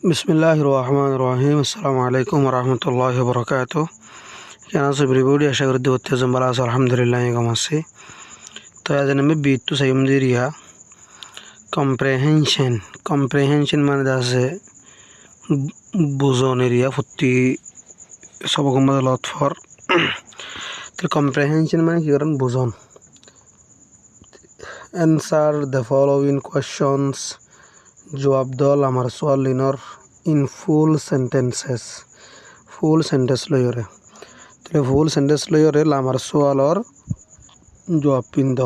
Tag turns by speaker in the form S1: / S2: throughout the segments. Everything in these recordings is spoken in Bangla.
S1: বিসমিল্লাহির রহমানির রহিম। আসসালামু আলাইকুম রহমতুল্লাহি বরকাত। কেন আছে everybody? আশা করি দেবতে জম্বালা আছে আলহামদুলিল্লাহ কম আছে। তো আজ আমি বিটু সাইম দিরিয়া কম্প্রেহেনশন মানে আছে বুঝন এরিয়া ফুটি সবকম লত ফর তো কম্প্রেহেনশন মানে কি করেন বুঝন। অ্যান্সার দ্য ফলোইং কোয়েশ্চনস, জবাব দল আমার সোয়ালিনর ইন ফুল সেন্টেন্স লইরে তাহলে ফুল সেন্টেন্স লইরে আমার সোয়ালর জবাব পিন্দ।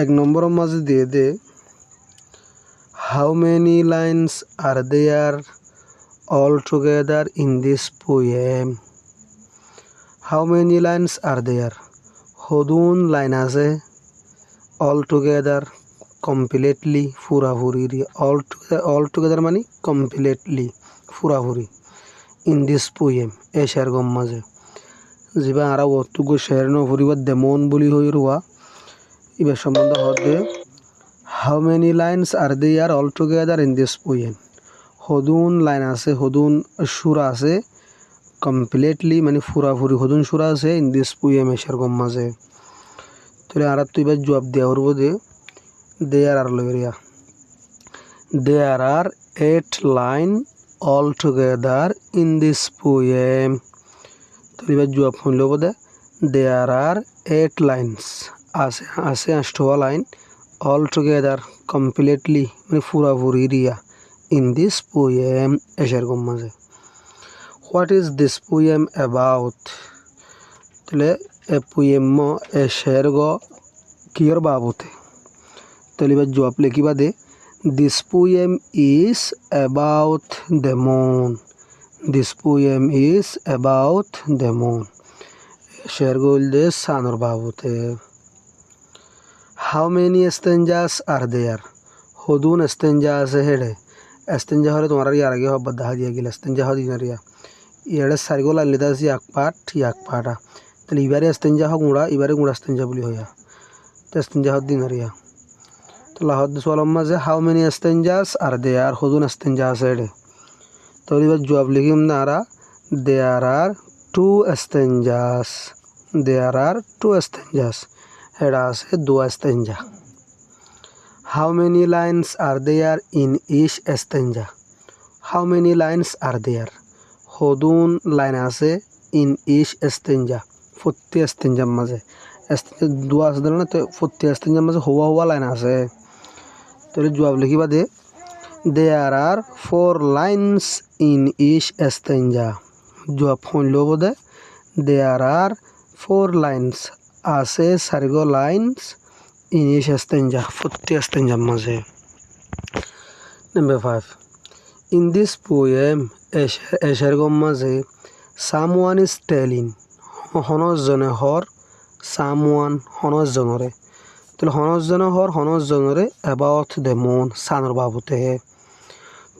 S1: এক নম্বরের মাঝে দিয়ে দে how many lines are there altogether in this poem. How many lines are there হদুন লাইন আছে অল টুগেদার কমপ্লিটলি ফুরাফুরি অল টুগেদার মানে কমপ্লিটলি ফুরাফুরি ইন দিস পোয়েম এ শের গম মাঝে যা আর অতুগো শের নফুরিবার দেমন বলি হই রুয়া ইবার সম্বন্ধে হতে হাউ মেনি লাইন্স আর দে are altogether in this poem হদুন লাইন আছে হদুন সুরা আছে কমপ্লিটলি মানে ফুরাফুরি হদুন সুরা আছে ইন দিস পোয়েম এ শের গম মাঝে। তাহলে আর তুই এবার জবাব দেওয়া করবো দে there R লইরিয়া there R 8 line all together in this poem. তাহলে এবার জবাব শুনল বোধে দেয়ার আর 8 লাইন্স আছে 8টা লাইন অল টুগেদার কমপ্লিটলি মানে পুরাপুরি রিয়া ইন দিস পোয়েম এসের গম মাঝে। What is this poem about. তাহলে এ পোয়েম এ শের গ কিয়র বাবুতে। তাহলে এবার জবাব লিখিবা দে this poem is about the moon. This poem is about the moon শের গোল দে সানর বাবুতে। How many stanzas are there হদুন স্টেঞ্জা আছে হেডে স্টেঞ্জা হলে তোমার ইয়ার আগে হব দেখা দিয়া গেলে স্টেঞ্জা হদি নারিয়া ইয়ারে সারিগো লালিতা আছে এক পাটা তাহলে এবারে স্টেঞ্জা হোক গুঁড়া এবারে গুঁড়া স্টেঞ্জা বলি হইয়া তো স্টেঞ্জা হদি নারিয়া তাহলে হদ সোয়ালম মাঝে how many stanzas are there হদুন স্টেঞ্জা আছে হেডে। তাহলে এবার জবাব লিখিম না আরা দেয়ার আর 2 স্টেঞ্জাস হেডা আছে 2 stanza. How many lines are there in each stanza. How many lines are there হদুন লাইন আছে ইন ইচ স্টেঞ্জা প্রতি স্টেঞ্জার মাঝে স্টেঞ্জা 2 আছে না তো প্রতি স্টেঞ্জার মাঝে হওয়া লাইন আছে। তাহলে জবাব লিখিবা দে there are 4 lines in each stanza. জবাব শুনল বোধে দেয়ার আর 4 লাইন্স আছে 4 লাইন্স ইন ইচ স্টেঞ্জা প্রতি স্টেঞ্জার মাঝে। নাম্বার 5 ইন দিস পোয়েম এশের গম মাঝে সামওয়ান ইজ টেলিং হনজনে হর সামওয়ান হনজনরে। তাহলে হনজনে অ্যাবাউট দ্য মুন সানর বাবুতে।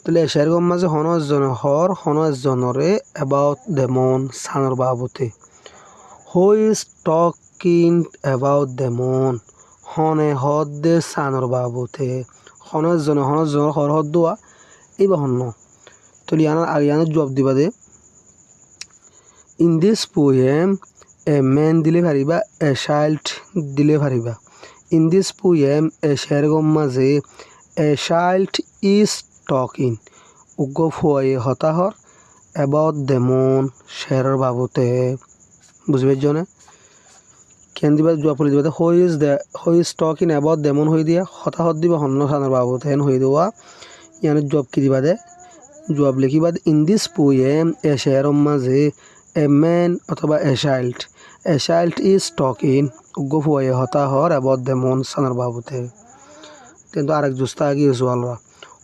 S1: তাহলে এশের গম মাঝে হনজনরে অ্যাবাউট দ্য মুন সানর বাবুতে। Who is talking about the moon হনে হদ দে সানর বাবুতে। হনজনে হর হদ দোয়া এইবা হন্য। তাহলে ইয়ানোর জবাব দিবা দে in this poem a man দিলে পারিবা এ চাইল্ড দিলে পারিবা। ইন দিস পোয়েম এ শের গম মাঝে এ চাইল্ড ইজ টকিং উগ্র ফুয়ে হতাহর অ্যাবাউট দ্য মুন শেরের বাবুতে। বুঝবে জনে কেন দিবা জবাব করে দিবা who is talking about the moon হয়ে দিয়া হতাহত দিবা হন্য সানের বাবুতে হেন হয়ে দেওয়া। ইয়ানোর জবাব কি দিবা দে জবাব লিখিবা ইন দিস পোয়েম এ শের মাঝে এ ম্যান অথবা এ চাইল্ড ইজ টকিং উগ্র ফুয়ে হতাহর অ্যাবাউট দ্য মুন সানের বাবুতে। কিন্তু আরেক জুস্তা গিয়েছো আলরা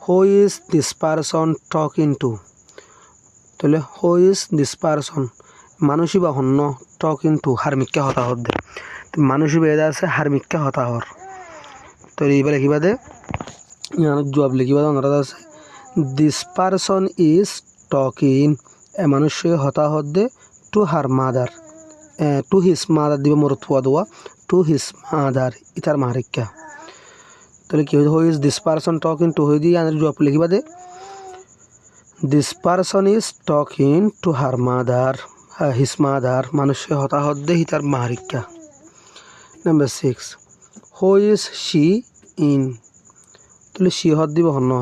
S1: who is this person talking to. তাহলে হু ইজ দিস পারসন মানুষই বা হন্য টকিং টু হার্মিকা হতাহর দে মানুষই বেদা আছে হার্মিকা হতাহর। তো এইবার লিখিবা দে ইয়ানোর জবাব লিখিবা দে অনারা আছে দিস পারসন ইজ টকিং এ মানুষকে হতাহর দে to her mother to his mother দিবে মরত ফুয়া দোয়া টু হিস মাদার ইতার মারিকা। তাহলে কি হু is this person talking two হয়ে দিয়ে ইয়ানোর জবাব লিখিবা দে This person is talking to her mother, his mother. মানুষে হতা হদ্দে হিতার মাহারিকা. Number 6. Who is she in? তাহলে she হদ দিব হন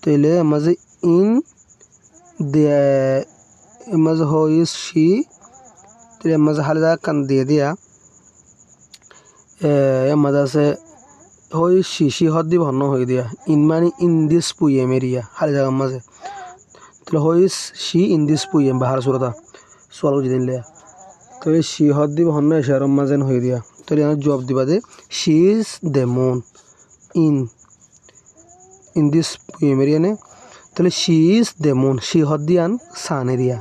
S1: তাহলে মাঝে in the মাঝে who is she তাহলে মাঝে হালে জায়গা কান দিয়ে দিয়া মাঝে আছে who is she হদ দিব হন হয়ে দিয়া in মানে in this poem area হালে জায়গা মাঝে তাহলে who is she in this poem বাহার সুরতা সোয়াল বুঝি দিন লিয়া তাহলে she হদ দিব হন এশারম মাঝে হয়ে দিয়া তাহলে আমরা জবাব দিবা দে she is the moon in this poem area নে তাহলে she is the moon she হদ দিয়ান sun area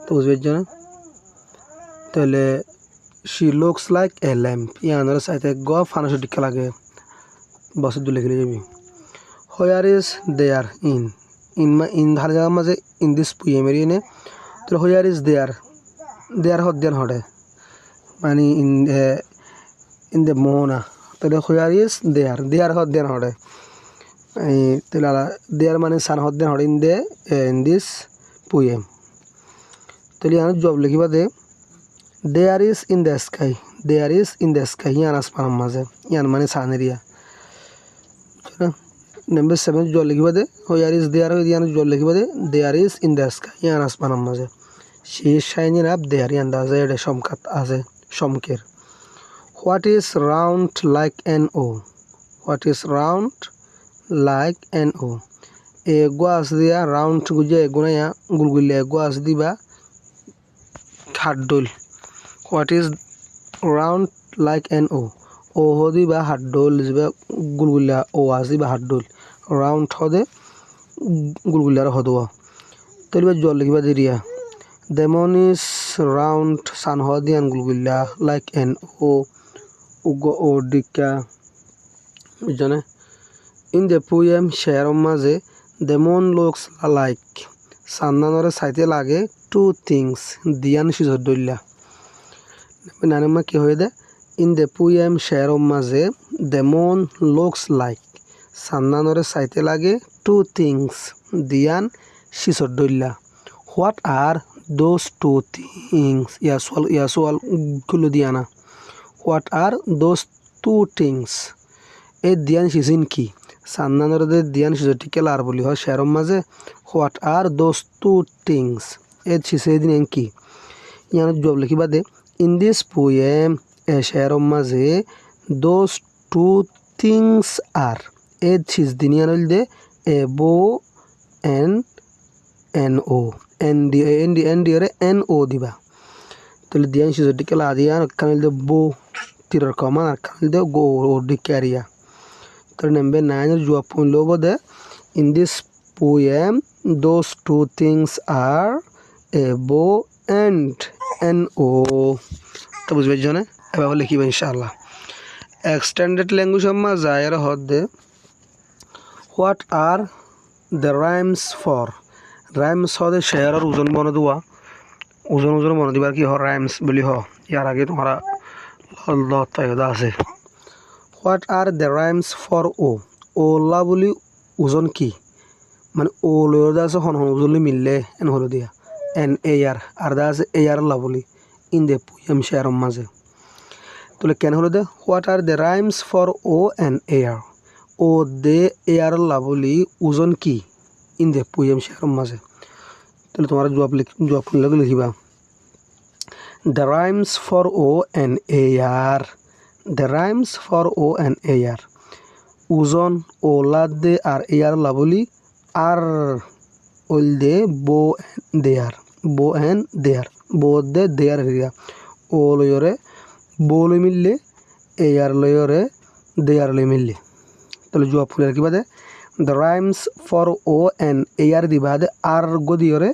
S1: তো বুঝবে না তাহলে she looks like a lamp ইয়ানোর সাথে গ ফানুস দিকে লাগে বসে দুলে খেলে যাবি where is there in ধারে জায়গা মাঝে in this poem area নে তাহলে where is there হদ দিয়ান হড়ে মানে in the moon তাহলে where is there হদ দিয়ান হড়ে তাহলে there মানে sun হদ দিয়ান হড়ে in this poem তাহলে ইয়ানোর জবাব লিখিবা দে there is in the sky ইয়ান আসমান মাঝে ইয়ান মানে sun area number 7 জল লিখিবা দে where is there ইয়ান জল লিখিবা দে there is in the sky ইয়ান আসমান মাঝে she is shining up there ইয়ান দা যায় এটা সমকাত আছে সমকের what is round like an o এ গোয়াস দিয়া রাউন্ড গুজে গুনায়া গুলগুলিয়া গোয়াস দিবা হাড্ডল what is round like an o হদি বা হাড্ডল দিবা গুলগুলিয়া ও আসি বা হাড্ডল রাউন্ড হদে গুলগুলিয়ার হদোয়া তলিবা জল লিখিবা দিরিয়া the moon is round sun hodian Gulgulia like an ugo o dika বুঝনে in the poem sherom maze the moon looks like sannanore saite lage two things diyan shizodilla nanama ki hoyde in the poem sherom maze the moon looks like sannanore saite lage two things diyan shizodilla what are those two things yaswal kullu diyana what are those two things এ দিয়ান সিজন কি সান্নানরদে দিয়ান সিজটি কেলার বলি হয় শেরম মাঝে what are those two things এ সিসে দিন কি ইয়ান জব লিখিবা দে ইন দিস পোয়েম এ শেরম মাঝে দোজ টু থিংস আর এ সিজ দিন ইয়ান হইল দে এ বো এন ও এন ডি রে এন ও দিবা তাহলে দিয়ান সিজটি কেলা দিয়ান কানিল দে বো তিরর কমান আর কানিল দে গো ও D ক্যারিয়া Number 9 jawab pun lobo de in this poem those two things are a bow and an o তো বুঝবে জানে এভাবে লিখিব ইনশাআল্লাহ extended language amma zayer hodde what are the rhymes for rhymes hode শেয়ারের ওজন বনে দুয়া ওজন বনে দিবার কি হ rhymes বলি হ ইয়ার আগে তোমারা আল্লাহ তাআলা আছে What are the rhymes for O? OLA বলি ওজন কি মানে ও লয় দা আছে হন ওজলি মিললে এন হলো দিয়া এন এয়ার আর দা আছে এয়ার লা বলি ইন দ্য পোয়েম শেয়ারম মাঝে তাহলে কেন হলো দে what are the rhymes for O and air O দে এয়ার লা বলি ওজন কি ইন দ্য পোয়েম শেয়ারম মাঝে তাহলে তোমার জবাব লিখিবা the rhymes for O and air The rhymes for O and AR. Uzon olade ar AR labuli ar olde bo and there. Bo and there. Both the there area. O loyore bo lo mille AR loyore there lo mille. তাহলে জবাব ফুলে কি বাদে the rhymes for O and AR দিবা দে আর গো দিয়রে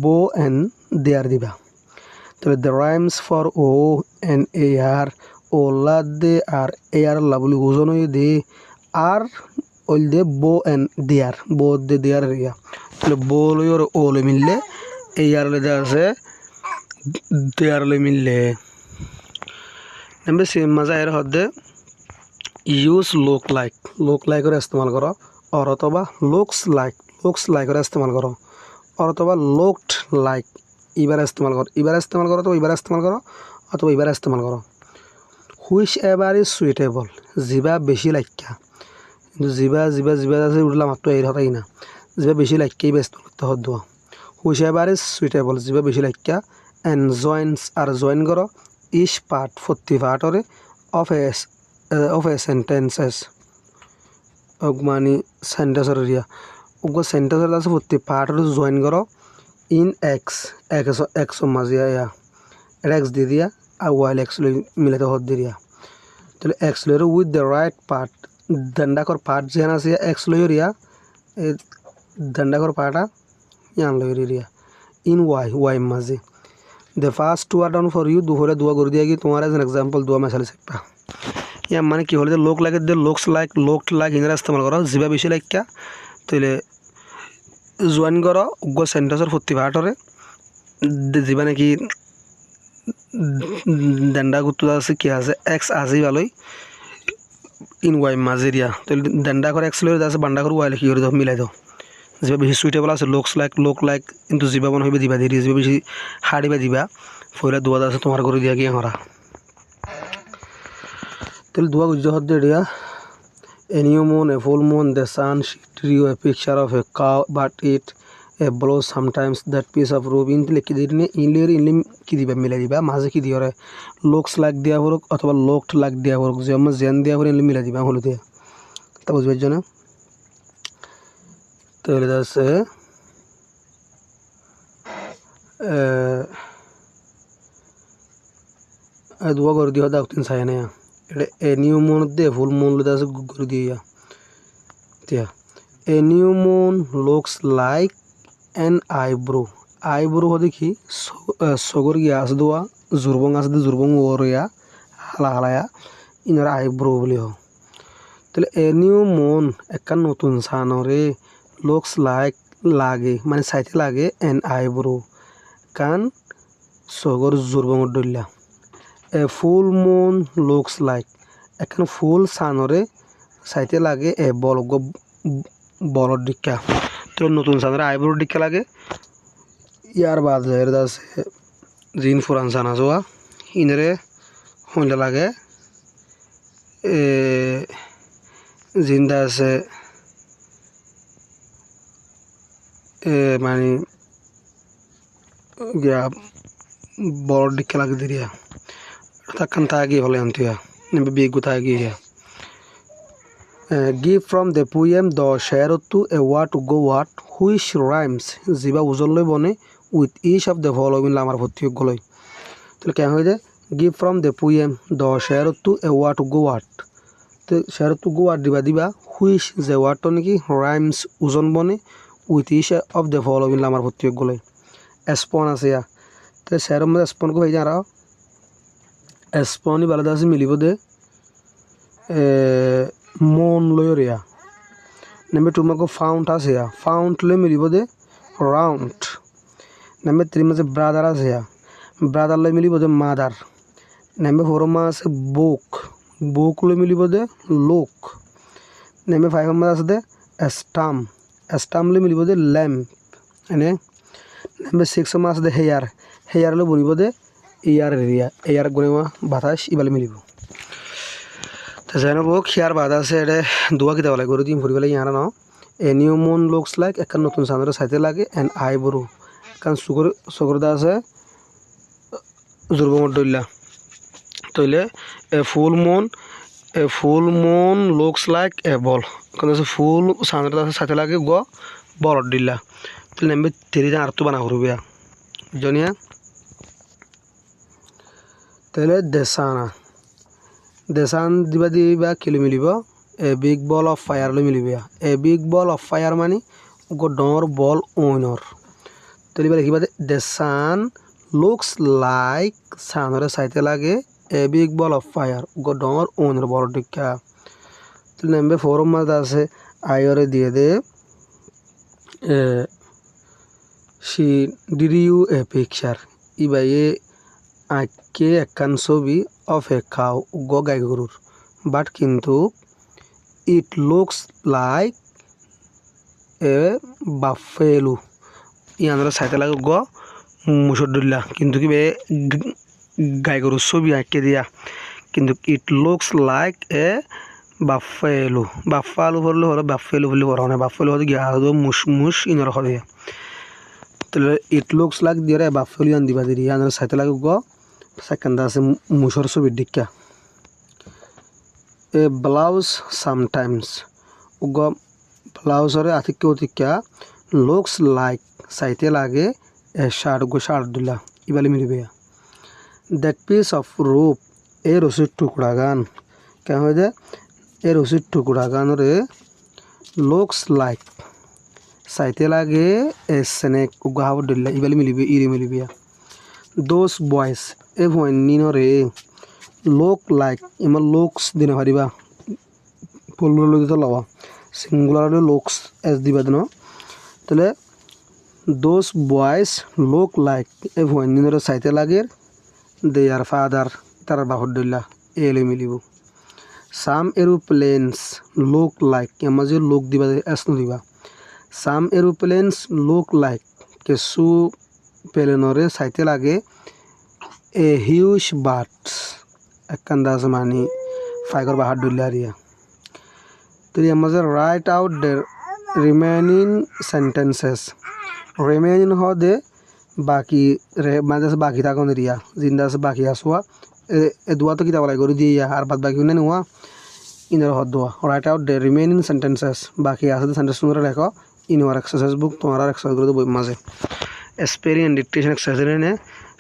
S1: bo and there দিবা তাহলে the rhymes for O and AR ওলাদে আর এয়ার লাবলি ওজন দে আর ওল দে বো এন দেয়ার বো দে দেয়ার রিয়া তাহলে বো লইর ও লে মিললে এয়ার লে আছে দেয়ার লে মিললে নাম্বার 6 মজা এর হদে ইউজ লুক লাইক এর ইস্তেমাল করো আর অথবা লুকস লাইক looks like এর ইস্তেমাল করো অথবা looked like এবার ইস্তেমাল করো তো এবার ইস্তেমাল করো অথবা এবার ইস্তেমাল করো হুইচ এভার ইজ সুইটেবল জিবা বেশি লাইকা কিন্তু জিবা আছে উঠলাম মাত্র এর হতাই না জিবা বেশি লাইকাই ব্যস্ত করতে হতো হুইচ এভার ইজ সুইটেবল জিবা বেশি Laika and Joints R join করো ইচ পার্ট প্রতি পার্টরে অফ এ সেন্টেন্সেস মানে সেন্টেন্সের এরিয়া ওগো সেন্টেন্সের আছে প্রতি পার্টরে জয়েন করো ইন এক্স মাঝে এক্স দিয়ে দিয়া আর ওয়াইল এক্স মিলাতে হত দিয়া তাহলে এক্স লয়ের উইথ দ্য রাইট পার্ট দণ্ডাকর পার্ট যেন আছে এক্স লয়ের ইয়া এই দণ্ডাকর পার্টা ইয়ান লয়ের এরিয়া ইন ওয়াই মাঝে the first two are down for you দুপুরে দোয়া করে দিয়ে কি তোমার এজ এন এক্সাম্পল দোয়া মেসালে শিখবা ইয়া মানে কি হলে লোক লাগে লোকস লাইক লোকড লাইক ইনারা ইস্তেমাল করো জিবা বেশি লাইকা তাহলে জয়েন করো উগ্র সেন্টেন্সের প্রতি পার্টরে জিবা নাকি ডেন্ডা গুতো আছে কি আছে এক্স আজি ভালোই ইন ওয়াই মাঝে দিয়া তাহলে ডেন্ডা করে এক্স লয়ে আছে বান্ডা করে ওয়াই লিখি করে দাও মিলাই দাও যেভাবে বেশি সুইটেবল আছে লোক লাইক কিন্তু জিবা মনে হইবে দিবা দিয়ে যেভাবে বেশি হাড়িবা দিবা ফইলা দোয়া আছে তোমার করে দিয়া গিয়ে হরা তাহলে দোয়া গুজ হদ দিয়া a new moon a full moon the sun drew you a picture of a cow but it a blow sometimes that piece of rope in লিখি দিনে ইনলি কি দিবা মিলাই দিবা মাঝে কি দিও রে looks like দিয়া হরক অথবা looked like দিয়া হরক যে আমরা জেন দিয়া হরে ইনলি মিলাই দিবা হলো দিয়া তা বুঝবেন জন্য তাহলে আছে দোয়া করে দিও দাও তিন সাইনে এটা a new moon the full moon লদা আছে করে দিয়া তিয়া a new moon looks like an eyebrow হদি কি সগর গিয়া আছে দোয়া জুরবং আছে জুরবং ওরিয়া হালায়া ইনার আইব্রো বলি হ তাহলে এ নিউ মুন একটা নতুন সানরে লুকস লাইক লাগে মানে সাইতে লাগে এন আইব্রো কান সগর জুরবং ডইলা এ ফুল মুন লুকস লাইক এখন ফুল সানরে সাইতে লাগে এ বলর ডিক্কা তো নতুন সানরে আইব্রো ডিক্কা লাগে ইয়ার বাদ এর আছে জিন ফুরান সানা যোয়া ইনরে হইলে লাগে এ জিন্দা আছে মানে গিয়া বলর ডিক্কা লাগে দিরিয়া takkan tagi hole antuya nembe bigu tagi ya give from the poem the sharotu a word to go what which rhymes jiba uzolloy bone with each of the following lamar photiyok goloi tole ken hoye give from the poem the sharotu a word to go what to sharotu go what diba which the word to niki rhymes uzon bone with each of the following lamar photiyok goloi spon ase ya te sharom me spon ko hoye jara एस्पोनी बालादास मिली बोदे मोन लोयरिया नंबर 2 में को फाउंट आसे या फाउंट ले मिली बोदे राउंड नंबर 3 में से ब्रदर आसे या ब्रदर ले मिली बोदे मदर नंबर 4 में से बुक ले मिली बोदे लोक नंबर 5 में आसे स्टम ले मिली बोदे लैम्प है नंबर 6 में आसे हेयर ले बोली बोदे ইয়ার এরিয়া ইয়ার গুণেমা বাতাস ইবালে মিলিব তো জানো বক ইয়ার বাতাস এডে দোয়া কিতা বলে গরু দিন ফুরিবলে ইয়ারা ন এ নিউ মুন লুকস লাইক একটা নতুন সানরে সাইতে লাগে এন্ড আইব্রো কারণ সুগর দা আছে জুরবমর দইলা তইলে a full moon looks like a ball কারণ ফুল সানরে দা সাইতে লাগে গো বল দিলা তাহলে নেমে তেরি আর তো বানা করবে জনিয়া তাহলে দেশান দিবা কিলো মিলিব a big ball of fire লৈ মিলিব a big ball of fire মানে গো ডর বল ওইনর তাহলে লিখিবা দ্য সান লুকস লাইক সানরে সাইতে লাগে a big ball of fire গো ডর ওইনর বল ডিকা তাহলে নেমবে ফোরাম মাঝে আছে আইরে দিয়ে দে she did you a picture ইবাইয়ে আঁকে একখান ছবি অফ এ কাউ গো গাই গরুর বাট কিন্তু it looks like a buffalo ইয়ানরা সাইতে লাগে গ মুসদ্দুল্লাহ কিন্তু কি বে গাই গরুর ছবি আঁকে দিয়া কিন্তু it looks like a buffalo buffalo বললে হলো বাফেলো বললে বড় না বাফেলো হতে গিয়া হলো মুশ ইনর হবে তাহলে ইট লুকস লাইক দিয়ে বাফেলো ইয়ান দিবা দিয়ে ইয়ানরা সাইতে লাগে গ সেকেন্ড আছে মুসর ছবির দিকা এ ব্লাউজ সামটাইমস উগ ব্লাউজরে আতিক্য অতিক্যা লুকস লাইক সাইতে লাগে এ শার্ট গো শার্ট দুলা ইবালি মিলবে দ্যাট পিস অফ রোপ এ রসির টুকরা গান কেন হয় যে এ রসির টুকরা গান রে লুকস লাইক সাইতে লাগে এ স্নেক উগ হাব দুলা ইবালি মিলবে ইরি মিলবে দোস বয়েস এ ভয় নিনরে লোক লাইক ইমা লুকস দিনে পারিবা পল্লুর লগে তো লওয়া সিঙ্গুলার লুকস এস দিবা দিন তাহলে দোস বয়েস লুক লাইক এ ভয় নিনরে সাইতে লাগে দে আর ফাদার তার বাহুর দইলা এলে মিলিব সাম এরোপ্লেনস লুক লাইক ইমা যে লুক দিবা এস দিবা সাম এরোপ্লেনস লুক লাইক কিছু প্লেনরে সাইতে লাগে এ হিউজ বার্ডস একখান্দাজ মানে ফাইগর বাহার ডুলিয়ারিয়া তো এর মাঝে write out the remaining sentences remaining হদে বাকি মাঝে বাকি থাকুন রিয়া জিন্দা আছে বাকি আসুয়া এ দুয়া তো কিতাব লাই করে দিয়া আর বাদ বাকি না নেওয়া ইনার হদ দোয়া right out the remaining sentences বাকি আছে সেন্টেন্স তোমরা লেখো ইন ওয়ার এক্সারসাইজ বুক তোমার এক্সারসাইজ করে বই মাঝে স্পেলিং এন্ড ডিকটেশন এক্সারসাইজ নে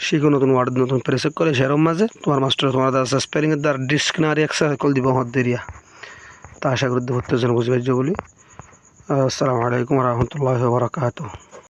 S1: শিখো নতুন ওয়ার্ড নতুন প্রেসেক করে সেরম মাঝে তোমার মাস্টার তোমার দাদা স্পেলিংয়ের দ্বার ডিকশনারি এক্সারসাইজ কল দিব হদ দেরিয়া তা আশা করি বুঝতে বুঝবে বলি আসসালামু আলাইকুম ওয়া রাহমাতুল্লাহি ওয়া বারাকাতুহু।